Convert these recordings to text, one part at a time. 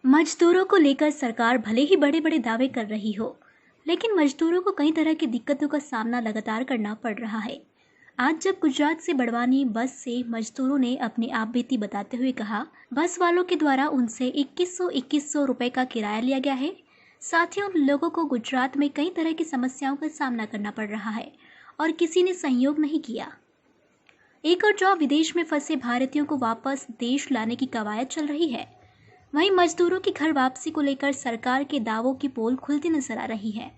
मजदूरों को लेकर सरकार भले ही बड़े बड़े दावे कर रही हो, लेकिन मजदूरों को कई तरह की दिक्कतों का सामना लगातार करना पड़ रहा है। आज जब गुजरात से बड़वानी बस से मजदूरों ने अपनी आपबीती बताते हुए कहा, बस वालों के द्वारा उनसे 2100 रुपए का किराया लिया गया है। साथ ही उन लोगों को गुजरात में कई तरह की समस्याओं का सामना करना पड़ रहा है और किसी ने सहयोग नहीं किया। एक और जॉब विदेश में फंसे भारतीयों को वापस देश लाने की कवायद चल रही है। वहीं मजदूरों की घर वापसी को लेकर सरकार के दावों की पोल खुलती नजर आ रही है।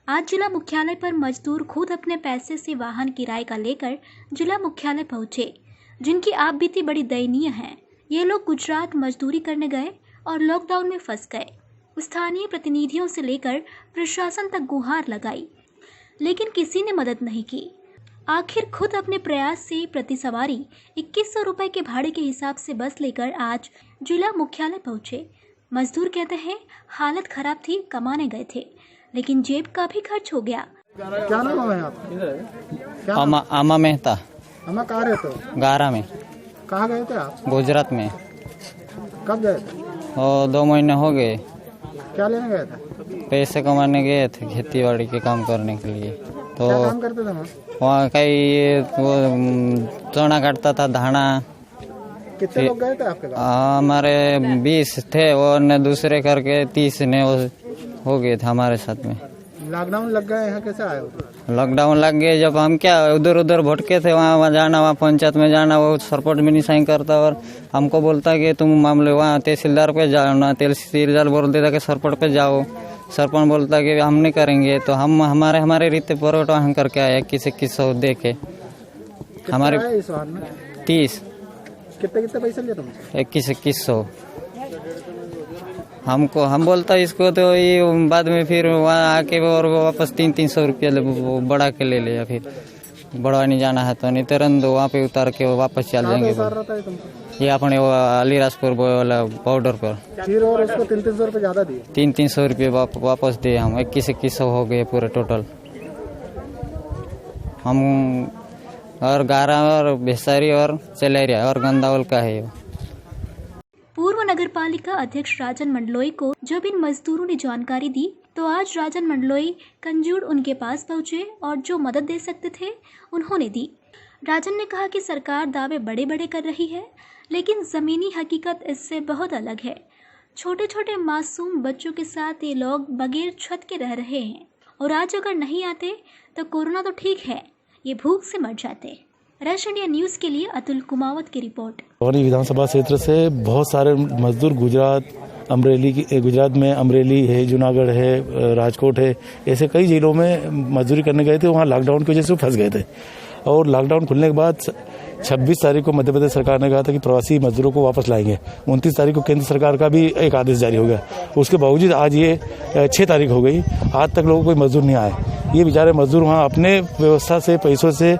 आज जिला मुख्यालय पर मजदूर खुद अपने पैसे से वाहन किराए का लेकर जिला मुख्यालय पहुंचे, जिनकी आपबीती बड़ी दयनीय है। ये लोग गुजरात मजदूरी करने गए और लॉकडाउन में फंस गए। स्थानीय प्रतिनिधियों से लेकर प्रशासन तक गुहार लगाई, लेकिन किसी ने मदद नहीं की। आखिर खुद अपने प्रयास से प्रति सवारी 2100 रुपए के भाड़े के हिसाब से बस लेकर आज जिला मुख्यालय पहुंचे। मजदूर कहते हैं हालत खराब थी, कमाने गए थे, लेकिन जेब का भी खर्च हो गया। क्या नाम है आपका? आमा मेहता। आमा कहाँ रहते हो? गारा में। कहाँ गए थे आप? गुजरात में। कब गए थे? 2 महीने हो गए। क्या लेने गए थे? पैसे कमाने गए थे, खेती बाड़ी के काम करने के लिए। तो क्या काम करते थे वहाँ कई वो चना काटता था, धाना। कितने लोग गए थे आपके गाँव? हमारे 20 थे और दूसरे करके 30 ने हो गए थे हमारे साथ में। लॉकडाउन लग गए, यहाँ कैसे आए हो? लॉकडाउन लग गए जब हम क्या उधर उधर भटके थे, वहाँ जाना, वहाँ पंचायत में जाना, वो सपोर्ट भी नहीं साइन करता और हमको बोलता कि तुम मामले वहाँ तहसीलदार पे जाओ ना। तहसीलदार बोल देता कि सरपंच पे जाओ। सरपंच बोलता कि हम नहीं करेंगे। तो हम हमारे रीते परोट वहाँ करके आए 2100 दे के। हमारे 30। कितने पैसे लिए तुमसे? 2100। हम बोलता इसको, तो ये बाद में फिर वहाँ आके और वापस 300 रुपया बढ़ा के ले लिया। फिर बड़वानी जाना है तो नहीं तुरंत वहाँ पे उतार के वापस चल जाएंगे। ये अपने अलीराजपुर वाला बॉर्डर पर। फिर और उसको 300 रुपये ज्यादा दिए? 300 रुपये वापस दिए हम। 2100 हो गए पूरे टोटल। हम और गारा और भेसारी और चलेरिया और गंदावल का है। पूर्व नगर पालिका अध्यक्ष राजन मंडलोई को जब इन मजदूरों ने जानकारी दी, तो आज राजन मंडलोई कंजूड़ उनके पास पहुंचे और जो मदद दे सकते थे उन्होंने दी। राजन ने कहा कि सरकार दावे बड़े बड़े कर रही है, लेकिन जमीनी हकीकत इससे बहुत अलग है। छोटे छोटे मासूम बच्चों के साथ ये लोग बगैर छत के रह रहे हैं और आज अगर नहीं आते तो कोरोना तो ठीक है, ये भूख से मर जाते। रश इंडिया न्यूज के लिए अतुल कुमावत की रिपोर्ट। बड़वानी विधानसभा क्षेत्र से बहुत सारे मजदूर गुजरात में अमरेली है, जूनागढ़ है, राजकोट है, ऐसे कई जिलों में मजदूरी करने गए थे। वहाँ लॉकडाउन की वजह से फंस गए थे और लॉकडाउन खुलने के बाद 26 तारीख को मध्य प्रदेश सरकार ने कहा था कि प्रवासी मजदूरों को वापस लाएंगे। 29 तारीख को केंद्र सरकार का भी एक आदेश जारी हो गया। उसके बावजूद आज ये 6 तारीख हो गई, आज तक लोगों को कोई मजदूर नहीं आए। ये बेचारे मजदूर वहाँ अपने व्यवस्था से पैसों से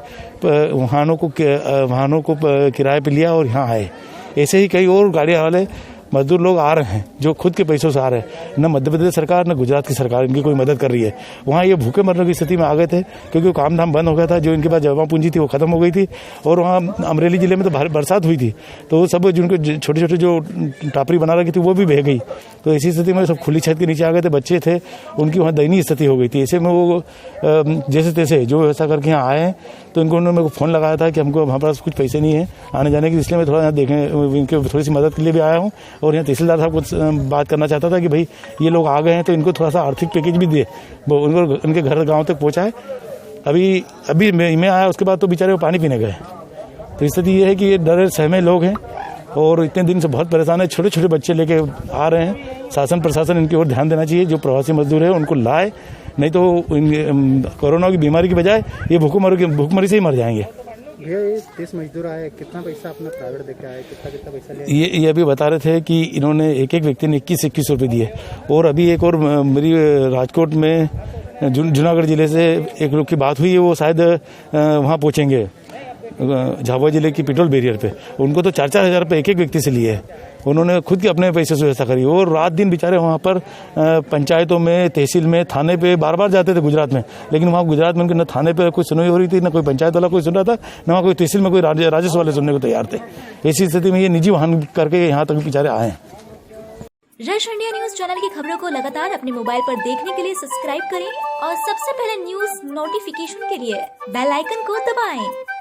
वाहनों को किराए पे लिया और यहाँ आए। ऐसे ही कई और गाड़ियाँ वाले मजदूर लोग आ रहे हैं जो खुद के पैसों से आ रहे हैं। न मध्य प्रदेश सरकार न गुजरात की सरकार इनकी कोई मदद कर रही है। वहाँ ये भूखे मरने की स्थिति में आ गए थे क्योंकि काम धाम बंद हो गया था। जो इनके पास जमा पूंजी थी वो खत्म हो गई थी और वहाँ अमरेली जिले में तो भारी बरसात हुई थी, तो वो सब जिनको छोटे छोटे जो टापरी बना रखी थी वो भी बह गई। तो ऐसी स्थिति में सब खुली छत के नीचे आ गए थे। बच्चे थे, उनकी वहाँ दयनीय स्थिति हो गई थी। ऐसे में वो जैसे तैसे जो व्यवस्था करके यहाँ आए हैं, तो उन्होंने मेरे को फ़ोन लगाया था कि हमको हमारे पास कुछ पैसे नहीं है आने जाने की, इसलिए मैं थोड़ा यहाँ देखें इनके थोड़ी सी मदद के लिए भी आया हूँ। और यहाँ तहसीलदार साहब को बात करना चाहता था कि भाई ये लोग आ गए हैं तो इनको थोड़ा सा आर्थिक पैकेज भी दे, उनको उनके घर गांव तक पहुंचाए। अभी मैं आया उसके बाद तो बेचारे वो पानी पीने गए। तो स्थिति ये है कि ये डरे सहमे लोग हैं और इतने दिन से बहुत परेशान है। छोटे छोटे बच्चे लेके आ रहे हैं। शासन प्रशासन इनकी ओर ध्यान देना चाहिए। जो प्रवासी मजदूर है उनको लाए, नहीं तो कोरोना की बीमारी की बजाय ये भूखमरी से ही मर जाएंगे। ये 30 मजदूर आए, कितना पैसा अपना प्राइवेट देके आए, कितना पैसा लिया? ये अभी बता रहे थे कि इन्होंने एक व्यक्ति ने 2100 रुपये दिए। और अभी एक और मेरी राजकोट में जूनागढ़ जिले से एक लोग की बात हुई है, वो शायद वहाँ पहुँचेंगे झाबुआ जिले की पेट्रोल बैरियर पे। उनको तो 4-4 हज़ार रुपये एक व्यक्ति से लिए है। उन्होंने खुद के अपने पैसे से व्यवस्था करी और रात दिन बेचारे वहाँ पर पंचायतों में, तहसील में, थाने पे बार जाते थे गुजरात में। लेकिन वहाँ गुजरात में उनके न थाने पे कोई सुनवाई हो रही थी, न कोई पंचायत वाला कोई सुन रहा था, न वहाँ कोई तहसील में कोई राजस्व वाले सुनने को तैयार थे। ऐसी स्थिति में ये निजी वाहन करके यहाँ तक बेचारे आए हैं। रश इंडिया न्यूज चैनल की खबरों को लगातार अपने मोबाइल पर देखने के लिए सब्सक्राइब करें और सबसे पहले न्यूज नोटिफिकेशन के लिए बेल आइकन को दबाएं।